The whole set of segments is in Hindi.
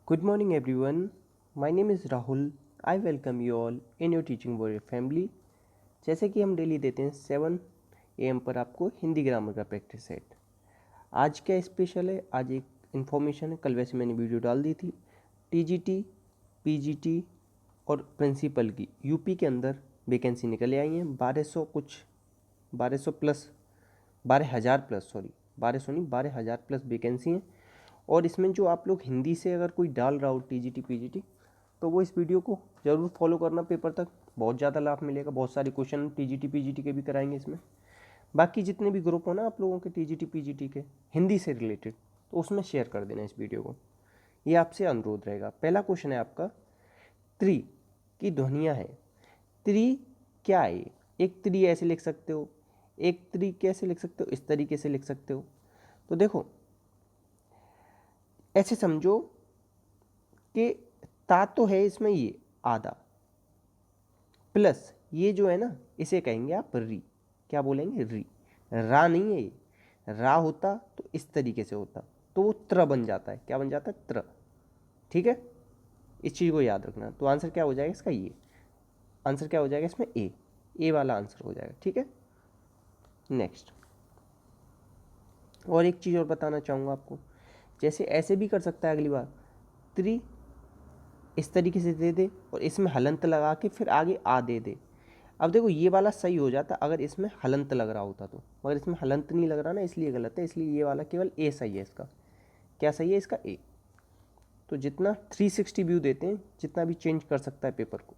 Good morning, everyone. My name is Rahul. I welcome you all in your teaching warrior family. जैसे कि हम डेली देते हैं 7 AM पर आपको हिंदी ग्रामर का प्रैक्टिस सेट। आज क्या स्पेशल है? आज एक इन्फॉर्मेशन है। कल वैसे मैंने वीडियो डाल दी थी। टीजीटी, पीजीटी और प्रिंसिपल की यूपी के अंदर वैकेंसी निकल आई हैं 1200 कुछ 1200 प्लस 12,000 प्लस 1200 नहीं 12,000 प्लस वैकेंसी हैं। और इसमें जो आप लोग हिंदी से अगर कोई डाल रहा हो टीजीटी पीजीटी तो वो इस वीडियो को ज़रूर फॉलो करना, पेपर तक बहुत ज़्यादा लाभ मिलेगा। बहुत सारे क्वेश्चन टीजीटी पीजीटी के भी कराएंगे इसमें। बाकी जितने भी ग्रुप हो ना आप लोगों के टीजीटी पीजीटी के हिंदी से रिलेटेड, तो उसमें शेयर कर देना इस वीडियो को, ये आपसे अनुरोध रहेगा। पहला क्वेश्चन है आपका, त्रि की ध्वनियाँ हैं। त्रि क्या है? एक त्रि ऐसे लिख सकते हो, एक त्रि कैसे लिख सकते हो, इस तरीके से लिख सकते हो। तो देखो ऐसे समझो कि ता तो है इसमें ये आधा, प्लस ये जो है ना इसे कहेंगे आप री। क्या बोलेंगे? री। रा नहीं है ये। रा होता तो इस तरीके से होता तो वो त्र बन जाता है। क्या बन जाता है? त्र। ठीक है, इस चीज़ को याद रखना। तो आंसर क्या हो जाएगा इसका? ये आंसर क्या हो जाएगा इसमें? ए वाला आंसर हो जाएगा। ठीक है, नेक्स्ट। और एक चीज़ और बताना चाहूँगा आपको, जैसे ऐसे भी कर सकता है अगली बार, त्रि इस तरीके से दे दे और इसमें हलंत लगा के फिर आगे आ दे दे। अब देखो ये वाला सही हो जाता अगर इसमें हलंत लग रहा होता तो, मगर इसमें हलंत नहीं लग रहा ना, इसलिए गलत है। इसलिए ये वाला केवल ए सही है इसका। क्या सही है इसका? ए। तो जितना 360 व्यू देते हैं, जितना भी चेंज कर सकता है पेपर को।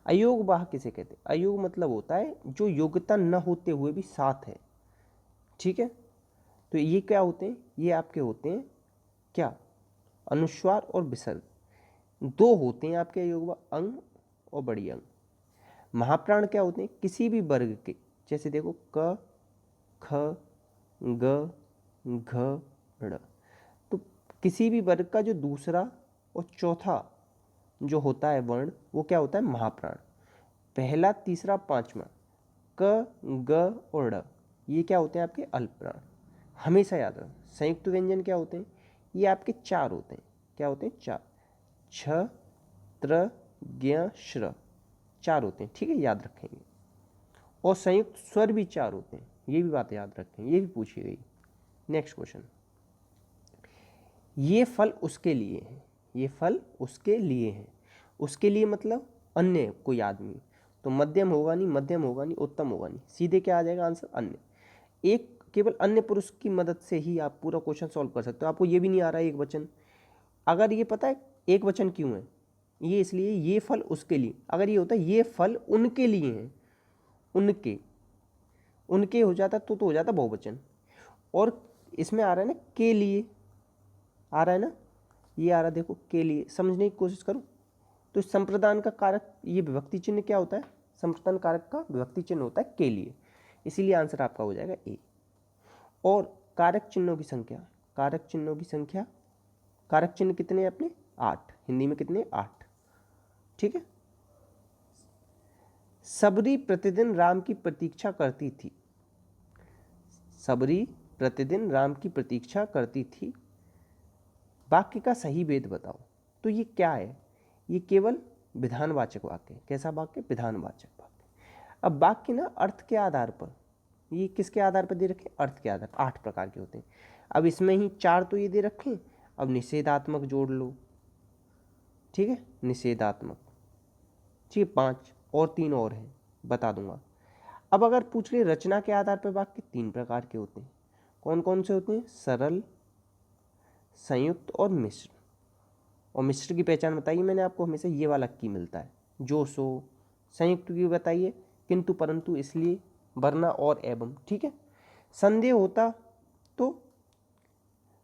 अयोग वाह किसे कहते हैं? अयोग मतलब होता है जो योग्यता न होते हुए भी साथ है। ठीक है, तो ये क्या होते हैं? ये आपके होते हैं क्या? अनुस्वार और विसर्ग। दो होते हैं आपके अयोग वाह, अंग और बड़ी अंग। महाप्राण क्या होते हैं? किसी भी वर्ग के, जैसे देखो क, ख, ग, घ, ड़। तो किसी भी वर्ग का जो दूसरा और चौथा जो होता है वर्ण, वो क्या होता है? महाप्राण। पहला, तीसरा, पांचवा, क, ग और ड़, ये क्या होते हैं? आपके अल्पप्राण। हमेशा याद रखना। संयुक्त व्यंजन क्या होते हैं? ये आपके चार होते हैं। क्या होते हैं? चार। छ, त्र, ज्ञ, श्र, चार होते हैं। ठीक है, याद रखेंगे। और संयुक्त स्वर भी चार होते हैं, ये भी बात याद रखें, ये भी पूछी गई। नेक्स्ट क्वेश्चन, ये फल उसके लिए है। ये फल उसके लिए है। उसके लिए मतलब अन्य कोई आदमी। तो मध्यम होगा नहीं, मध्यम होगा नहीं, उत्तम होगा नहीं, सीधे क्या आ जाएगा आंसर? अन्य। एक केवल अन्य पुरुष की मदद से ही आप पूरा क्वेश्चन सॉल्व कर सकते हो। आपको ये भी नहीं आ रहा है एक वचन, अगर ये पता है एक वचन क्यों है? ये इसलिए, ये फल उसके लिए। अगर ये होता है ये फल उनके लिए है, उनके, उनके हो जाता तो हो जाता बहुवचन। और इसमें आ रहा है ना के लिए, आ रहा है ना, ये आ रहा है, देखो के लिए, समझने की कोशिश करो। तो संप्रदान का कारक, ये विभक्ति चिन्ह क्या होता है? संप्रदान कारक का विभक्ति चिन्ह होता है के लिए, इसीलिए आंसर आपका हो जाएगा ए। और कारक चिन्हों की संख्या, कारक चिन्हों की संख्या, कारक चिन्ह कितने हैं अपने? 8। हिंदी में कितने? 8। ठीक है। सबरी प्रतिदिन राम की प्रतीक्षा करती थी। सबरी प्रतिदिन राम की प्रतीक्षा करती थी, वाक्य का सही भेद बताओ। तो ये क्या है? ये केवल विधानवाचक वाक्य है। कैसा वाक्य? विधानवाचक वाक्य। अब वाक्य ना अर्थ के आधार पर, ये किसके आधार पर दे रखे? अर्थ के आधार पर। 8 प्रकार के होते हैं। अब इसमें ही 4 तो ये दे रखे हैं, अब निषेधात्मक जोड़ लो। ठीक है, निषेधात्मक। ठीक है, 5 और 3 और हैं, बता दूंगा। अब अगर पूछ ले रचना के आधार पर वाक्य, 3 प्रकार के होते हैं। कौन कौन से होते हैं? सरल, संयुक्त और मिश्र। और मिश्र की पहचान बताइए मैंने आपको, हमेशा ये वाला की मिलता है, जो सो। संयुक्त की बताइए, किंतु परंतु, इसलिए, वरना और एवं। ठीक है। संदेह होता तो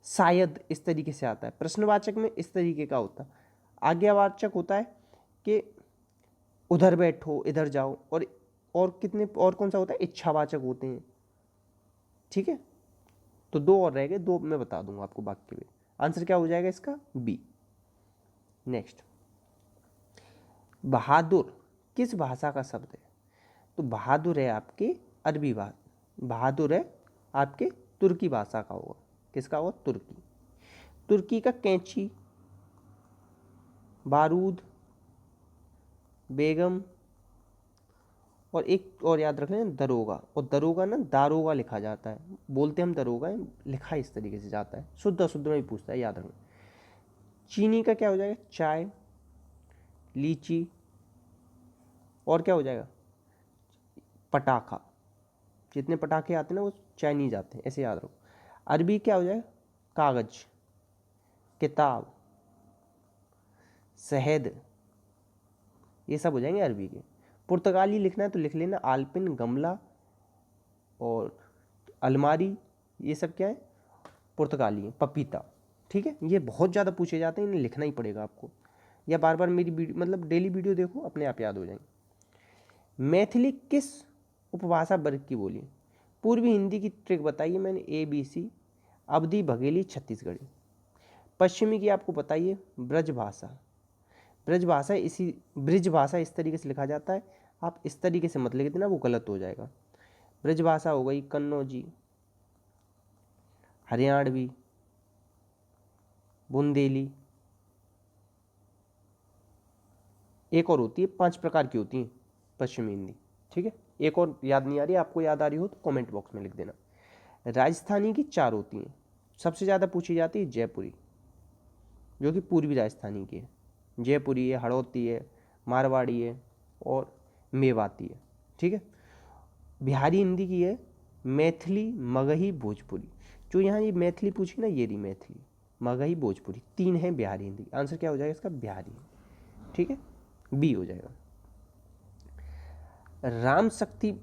शायद इस तरीके से आता है। प्रश्नवाचक में इस तरीके का होता। आज्ञावाचक होता है कि उधर बैठो, इधर जाओ। और कितने और कौन सा होता है? इच्छावाचक होते हैं। ठीक है, तो 2 और रह गए, 2 मैं बता दूंगा आपको वाक्य में। आंसर क्या हो जाएगा इसका? बी। नेक्स्ट, बहादुर किस भाषा का शब्द है? तो बहादुर है आपके अरबी भाषा, बहादुर है आपके तुर्की भाषा का होगा। किसका होगा? तुर्की। तुर्की का कैंची बारूद, बेगम, और एक और याद रख लें दरोगा। और दरोगा ना दारोगा लिखा जाता है, बोलते हम दरोगा है, लिखा इस तरीके से जाता है, शुद्ध अशुद्ध में ही पूछता है, याद रखना। चीनी का क्या हो जाएगा? चाय, लीची, और क्या हो जाएगा? पटाखा। जितने पटाखे आते हैं ना वो चाइनीज आते हैं, ऐसे याद रखो। अरबी क्या हो जाएगा? कागज, किताब, शहद, ये सब हो जाएंगे अरबी के। पुर्तगाली लिखना है तो लिख लेना आलपिन, गमला और अलमारी, ये सब क्या है? पुर्तगाली है। पपीता, ठीक है। ये बहुत ज़्यादा पूछे जाते हैं, इन्हें लिखना ही पड़ेगा आपको, या बार बार मेरी वीडियो मतलब डेली वीडियो देखो, अपने आप याद हो जाएंगे। मैथिली किस उपभाषा वर्ग की बोली? पूर्वी हिंदी की ट्रिक बताइए मैंने, ABC, अवधी, बघेली, छत्तीसगढ़ी। पश्चिमी की आपको बताइए ब्रजभाषा। ब्रजभाषा इसी ब्रजभाषा इस तरीके से लिखा जाता है, आप इस तरीके से मत लिख देना, वो गलत हो जाएगा। ब्रजभाषा हो गई कन्नौजी, हरियाणवी, बुंदेली, एक और होती है, 5 प्रकार की होती है पश्चिमी हिंदी, ठीक है। एक और याद नहीं आ रही, आपको याद आ रही हो तो कमेंट बॉक्स में लिख देना। राजस्थानी की 4 होती हैं, सबसे ज़्यादा पूछी जाती है जयपुरी, जो कि पूर्वी राजस्थानी की है। जयपुरी है, हड़ौती है, मारवाड़ी है और मेवाती है, ठीक है। बिहारी हिंदी की है मैथिली, मगही, भोजपुरी। जो यहाँ ये मैथिली पूछी ना, ये रही मैथिली, मगही, भोजपुरी, 3 है बिहारी हिंदी। आंसर क्या हो जाएगा इसका? बिहारी, ठीक है, बी हो जाएगा। राम शक्ति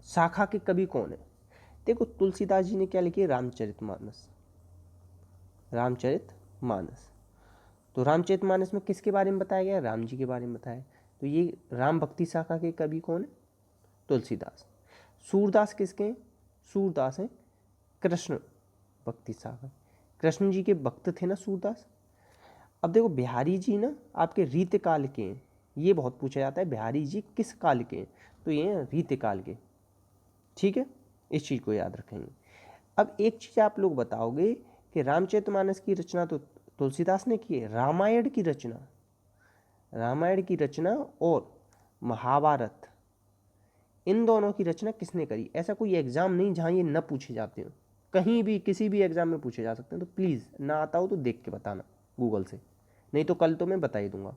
शाखा के कवि कौन है? देखो तुलसीदास जी ने क्या लिखी है? रामचरितमानस। रामचरितमानस, तो रामचरितमानस में किसके बारे में बताया गया? राम जी के बारे में बताया। तो ये राम भक्ति शाखा के कवि कौन है? तुलसीदास। सूरदास किसके हैं? सूरदास हैं कृष्ण भक्ति शाखा, कृष्ण जी के भक्त थे ना सूरदास। अब देखो बिहारी जी ना आपके रीत काल के हैं, ये बहुत पूछा जाता है, बिहारी जी किस काल के हैं? तो ये हैं रीत काल के, ठीक है, इस चीज़ को याद रखेंगे। अब एक चीज़ आप लोग बताओगे कि रामचरितमानस की रचना तो तुलसीदास ने की है, रामायण की रचना, रामायण की रचना और महाभारत, इन दोनों की रचना किसने करी? ऐसा कोई एग्जाम नहीं जहाँ ये न पूछे जाते हो, कहीं भी किसी भी एग्जाम में पूछे जा सकते हैं। तो प्लीज़ ना आता हो तो देख के बताना गूगल से, नहीं तो कल तो मैं बता ही दूंगा।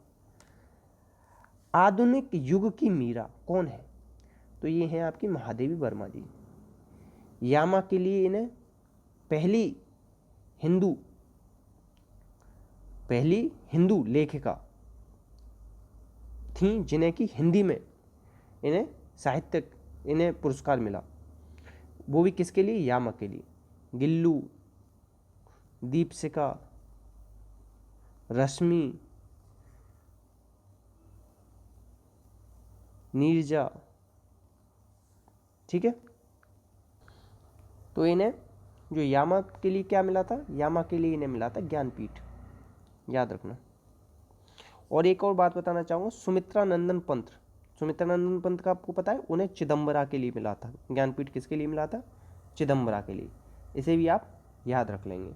आधुनिक युग की मीरा कौन है? तो ये हैं आपकी महादेवी वर्मा जी। यामा के लिए इन्हें पहली हिंदू लेखिका थी जिन्हें कि हिंदी में इन्हें साहित्यिक इन्हें पुरस्कार मिला, वो भी किसके लिए? यामा के लिए। गिल्लू, दीपशिखा, रश्मि, नीरजा, ठीक है। तो इन्हें जो यामा के लिए क्या मिला था? यामा के लिए इन्हें मिला था ज्ञानपीठ, याद रखना। और एक और बात बताना चाहूँगा, सुमित्रा नंदन पंत, सुमित्रा नंदन पंत का आपको पता है, उन्हें चिदम्बरा के लिए मिला था ज्ञानपीठ। किसके लिए मिला था? चिदम्बरा के लिए, इसे भी आप याद रख लेंगे।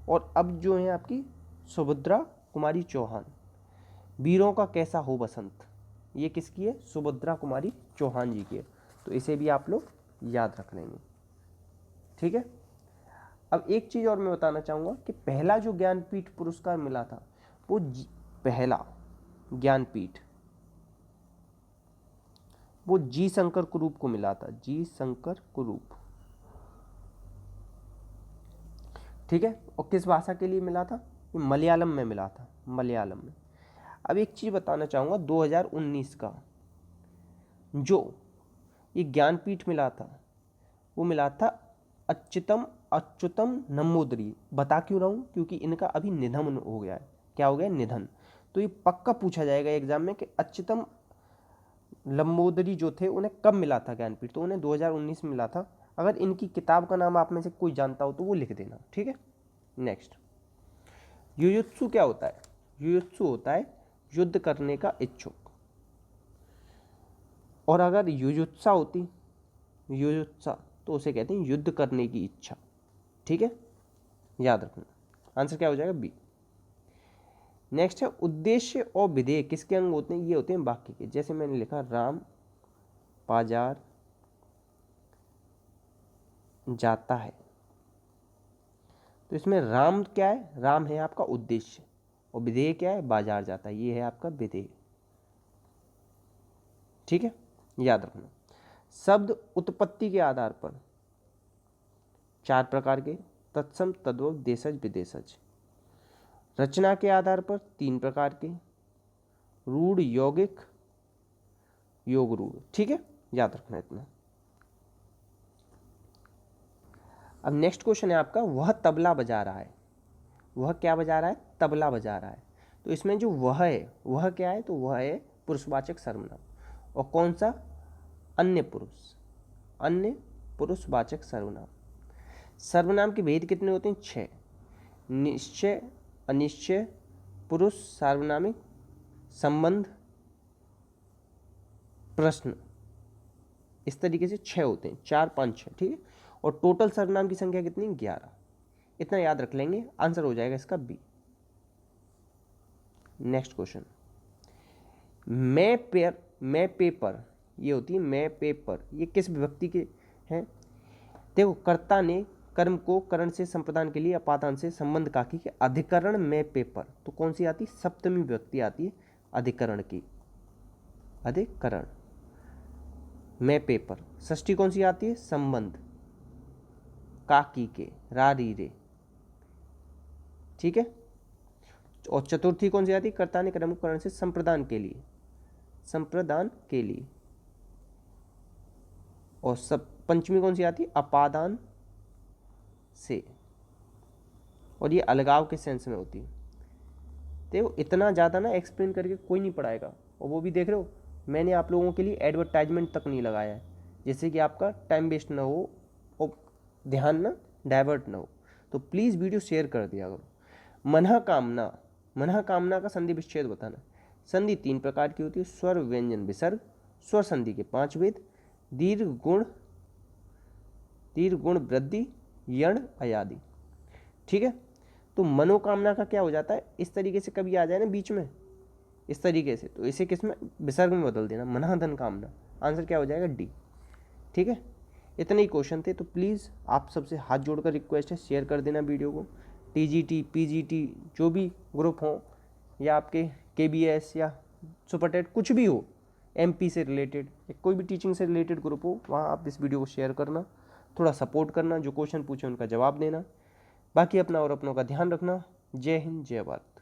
और अब जो है आपकी सुभद्रा कुमारी चौहान, वीरों का कैसा हो बसंत, ये किसकी है? सुभद्रा कुमारी चौहान जी की है, तो इसे भी आप लोग याद रख लेंगे, ठीक है। अब एक चीज़ और मैं बताना चाहूँगा कि पहला जो ज्ञानपीठ पुरस्कार मिला था, वो पहला ज्ञानपीठ वो जी शंकर कुरूप को मिला था, जी शंकर कुरूप, ठीक है। और किस भाषा के लिए मिला था? मलयालम में मिला था, मलयालम में। अब एक चीज़ बताना चाहूँगा, 2019 का जो ये ज्ञानपीठ मिला था, वो मिला था अच्युतम नंबूदरी। बता क्यों रहा हूँ? क्योंकि इनका अभी निधन हो गया है। क्या हो गया? निधन। तो ये पक्का पूछा जाएगा एग्जाम में कि अच्युतम लंबोदरी जो थे उन्हें कब मिला था ज्ञानपीठ? तो उन्हें 2019 में मिला था। अगर इनकी किताब का नाम आप में से कोई जानता हो तो वो लिख देना, ठीक है। नेक्स्ट, युयुत्सु क्या होता है? युयुत्सु होता है युद्ध करने का इच्छुक, और अगर युयुत्सा होती, युयुत्सा, तो उसे कहते हैं युद्ध करने की इच्छा, ठीक है, याद रखना। आंसर क्या हो जाएगा? बी। नेक्स्ट है उद्देश्य और विधेय किसके अंग होते हैं? ये होते हैं वाक्य के। जैसे मैंने लिखा राम बाजार जाता है, तो इसमें राम क्या है? राम है आपका उद्देश्य, और विधेय क्या है? बाजार जाता है, ये है आपका विधेय। ठीक है, याद रखना। शब्द उत्पत्ति के आधार पर 4 प्रकार के, तत्सम, तद्भव, देशज, विदेशज। रचना के आधार पर 3 प्रकार के, रूढ़, यौगिक, योग रूढ़। ठीक है, याद रखना इतना। अब नेक्स्ट क्वेश्चन है आपका, वह तबला बजा रहा है। वह क्या बजा रहा है? तबला बजा रहा है। तो इसमें जो वह है, वह क्या है? तो वह है पुरुषवाचक सर्वनाम। और कौन सा? अन्य पुरुष, अन्य पुरुषवाचक सर्वनाम। सर्वनाम के भेद कितने होते हैं? 6। निश्चय, अनिश्चय, पुरुष, सार्वनामिक, संबंध, प्रश्न, इस तरीके से 6 होते हैं। 4, 5, 6। ठीक है, और टोटल सर्वनाम की संख्या कितनी? 11। इतना याद रख लेंगे, आंसर हो जाएगा इसका बी। नेक्स्ट क्वेश्चन, मैं पेपर, ये होती है मैं पेपर, ये किस विभक्ति के हैं? देखो, कर्ता ने कर्म को करण से संप्रदान के लिए अपादान से संबंध काकी के अधिकरण में पेपर, तो कौन सी आती? सप्तमी विभक्ति आती है अधिकरण की, अधिकरण में पेपर। षष्ठी कौन सी आती है? संबंध काकी के, रारी रे। ठीक है, और चतुर्थी कौन सी आती है? कर्ता ने कर्म को करण से संप्रदान के लिए, संप्रदान के लिए। और सब पंचमी कौन सी आती है? अपादान से, और ये अलगाव के सेंस में होती है। देखो, इतना ज़्यादा ना एक्सप्लेन करके कोई नहीं पढ़ाएगा, और वो भी देख रहे हो मैंने आप लोगों के लिए एडवर्टाइजमेंट तक नहीं लगाया है, जिससे कि आपका टाइम वेस्ट ना हो और ध्यान ना डाइवर्ट ना हो। तो प्लीज़ वीडियो शेयर कर दिया करो। मनः कामना, मनः कामना का संधि विच्छेद बताना। संधि 3 प्रकार की होती है, स्वर, व्यंजन, विसर्ग। स्वर संधि के 5 भेद, दीर्घ, गुण, वृद्धि, यण, अयादि। ठीक है, तो मनोकामना का क्या हो जाता है? इस तरीके से कभी आ जाए ना बीच में, इस तरीके से, तो इसे किस में? विसर्ग में बदल देना, मनःधन कामना। आंसर क्या हो जाएगा? डी। ठीक है, इतने ही क्वेश्चन थे। तो प्लीज़ आप सबसे हाथ जोड़कर रिक्वेस्ट है, शेयर कर देना वीडियो को। टीजीटी, पीजीटी, जो भी ग्रुप हो, या आपके केबीएस या सुपरटेट, कुछ भी हो, एमपी से रिलेटेड या कोई भी टीचिंग से रिलेटेड ग्रुप हो, वहाँ आप इस वीडियो को शेयर करना, थोड़ा सपोर्ट करना, जो क्वेश्चन पूछे उनका जवाब देना। बाकी अपना और अपनों का ध्यान रखना। जय हिंद, जय भारत।